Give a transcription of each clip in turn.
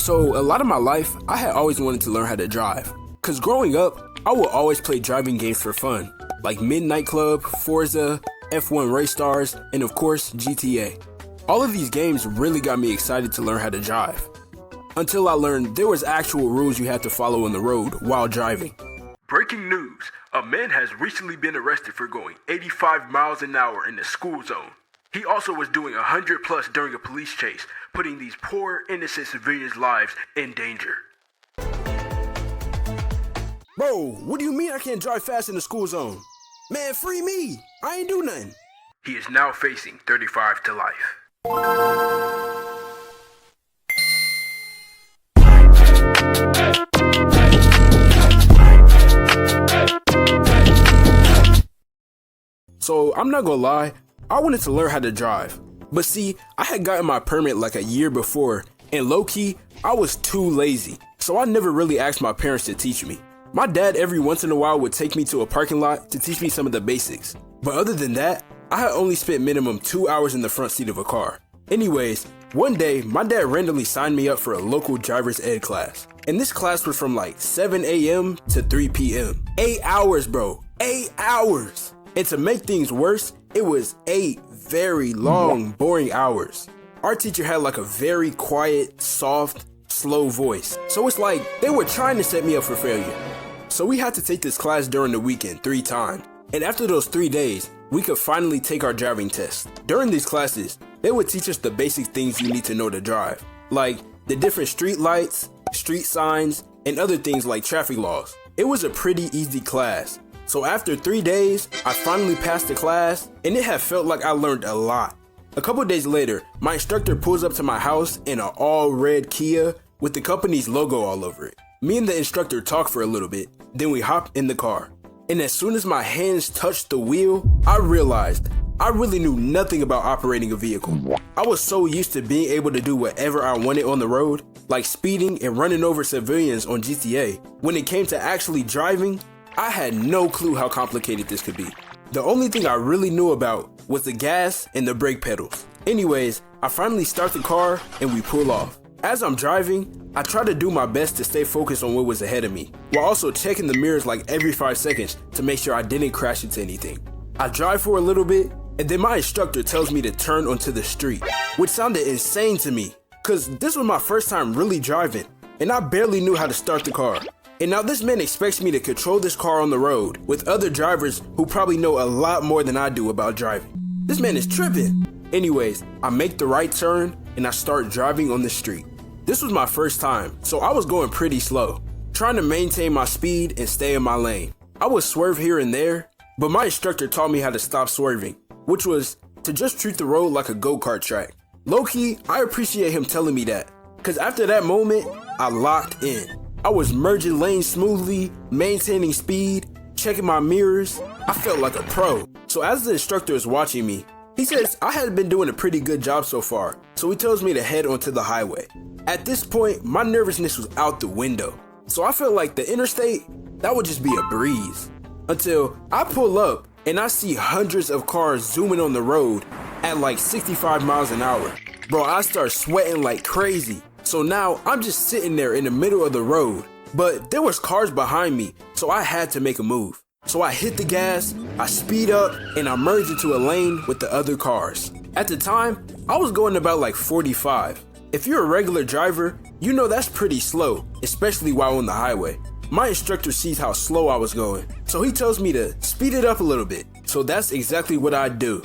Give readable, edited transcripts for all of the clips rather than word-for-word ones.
So a lot of my life, I had always wanted to learn how to drive. Cause growing up, I would always play driving games for fun, like Midnight Club, Forza, F1 Race Stars, and of course, GTA. All of these games really got me excited to learn how to drive. Until I learned there was actual rules you had to follow on the road while driving. Breaking news, a man has recently been arrested for going 85 miles an hour in the school zone. He also was doing 100 plus during a police chase, putting these poor, innocent civilians' lives in danger. Bro, what do you mean I can't drive fast in the school zone? Man, free me! I ain't do nothing. He is now facing 35 to life. So, I'm not gonna lie, I wanted to learn how to drive. But see, I had gotten my permit like a year before, and low-key, I was too lazy. So I never really asked my parents to teach me. My dad every once in a while would take me to a parking lot to teach me some of the basics. But other than that, I had only spent minimum 2 hours in the front seat of a car. Anyways, one day, my dad randomly signed me up for a local driver's ed class. And this class was from like 7 a.m. to 3 p.m. 8 hours, bro. 8 hours. And to make things worse, it was 8 very long, boring hours. Our teacher had like a very quiet, soft, slow voice. So it's like they were trying to set me up for failure. So we had to take this class during the weekend 3 times. And after those 3 days, we could finally take our driving test. During these classes, they would teach us the basic things you need to know to drive. Like the different street lights, street signs, and other things like traffic laws. It was a pretty easy class. So after 3 days, I finally passed the class, and it had felt like I learned a lot. A couple days later, my instructor pulls up to my house in an all-red Kia with the company's logo all over it. Me and the instructor talk for a little bit, then we hop in the car. And as soon as my hands touched the wheel, I realized I really knew nothing about operating a vehicle. I was so used to being able to do whatever I wanted on the road, like speeding and running over civilians on GTA. When it came to actually driving, I had no clue how complicated this could be. The only thing I really knew about was the gas and the brake pedals. Anyways, I finally start the car and we pull off. As I'm driving, I try to do my best to stay focused on what was ahead of me, while also checking the mirrors like every 5 seconds to make sure I didn't crash into anything. I drive for a little bit, and then my instructor tells me to turn onto the street, which sounded insane to me, cause this was my first time really driving, and I barely knew how to start the car. And now this man expects me to control this car on the road with other drivers who probably know a lot more than I do about driving. This man is tripping. Anyways, I make the right turn and I start driving on the street. This was my first time, so I was going pretty slow, trying to maintain my speed and stay in my lane. I would swerve here and there, but my instructor taught me how to stop swerving, which was to just treat the road like a go-kart track. Low-key, I appreciate him telling me that, cause after that moment, I locked in. I was merging lanes smoothly, maintaining speed, checking my mirrors. I felt like a pro. So as the instructor is watching me, he says I had been doing a pretty good job so far, so he tells me to head onto the highway. At this point, my nervousness was out the window, so I felt like the interstate, that would just be a breeze. Until I pull up and I see hundreds of cars zooming on the road at like 65 miles an hour. Bro, I start sweating like crazy. So now I'm just sitting there in the middle of the road, but there was cars behind me, so I had to make a move. So I hit the gas, I speed up, and I merge into a lane with the other cars. At the time, I was going about like 45. If you're a regular driver, you know that's pretty slow, especially while on the highway. My instructor sees how slow I was going, so he tells me to speed it up a little bit. So that's exactly what I do.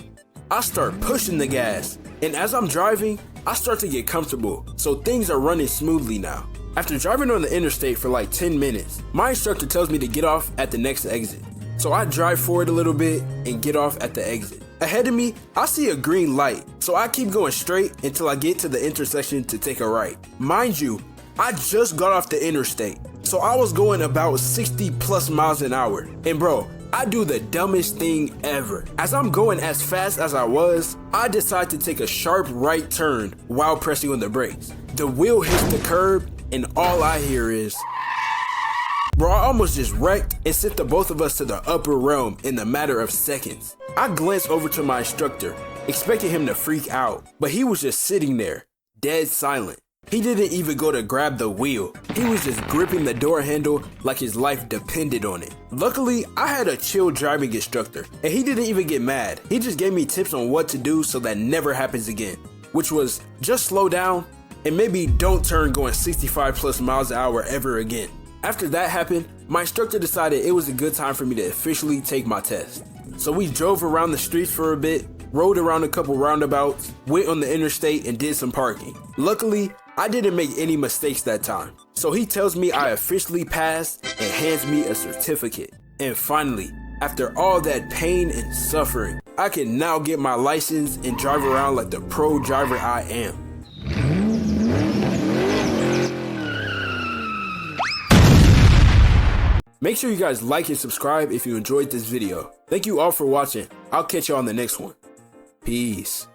I start pushing the gas, and as I'm driving, I start to get comfortable, so things are running smoothly now. After driving on the interstate for like 10 minutes, my instructor tells me to get off at the next exit. So I drive forward a little bit and get off at the exit. Ahead of me, I see a green light, so I keep going straight until I get to the intersection to take a right. Mind you, I just got off the interstate, so I was going about 60 plus miles an hour. And bro, I do the dumbest thing ever. As I'm going as fast as I was, I decide to take a sharp right turn while pressing on the brakes. The wheel hits the curb and all I hear is, bro, I almost just wrecked and sent the both of us to the upper realm in a matter of seconds. I glanced over to my instructor, expecting him to freak out, but he was just sitting there, dead silent. He didn't even go to grab the wheel. He was just gripping the door handle like his life depended on it. Luckily, I had a chill driving instructor, and he didn't even get mad. He just gave me tips on what to do so that never happens again, which was just slow down and maybe don't turn going 65 plus miles an hour ever again. After that happened, my instructor decided it was a good time for me to officially take my test. So we drove around the streets for a bit, rode around a couple roundabouts, went on the interstate and did some parking. Luckily, I didn't make any mistakes that time. So he tells me I officially passed and hands me a certificate. And finally, after all that pain and suffering, I can now get my license and drive around like the pro driver I am. Make sure you guys like and subscribe if you enjoyed this video. Thank you all for watching. I'll catch you on the next one. Peace.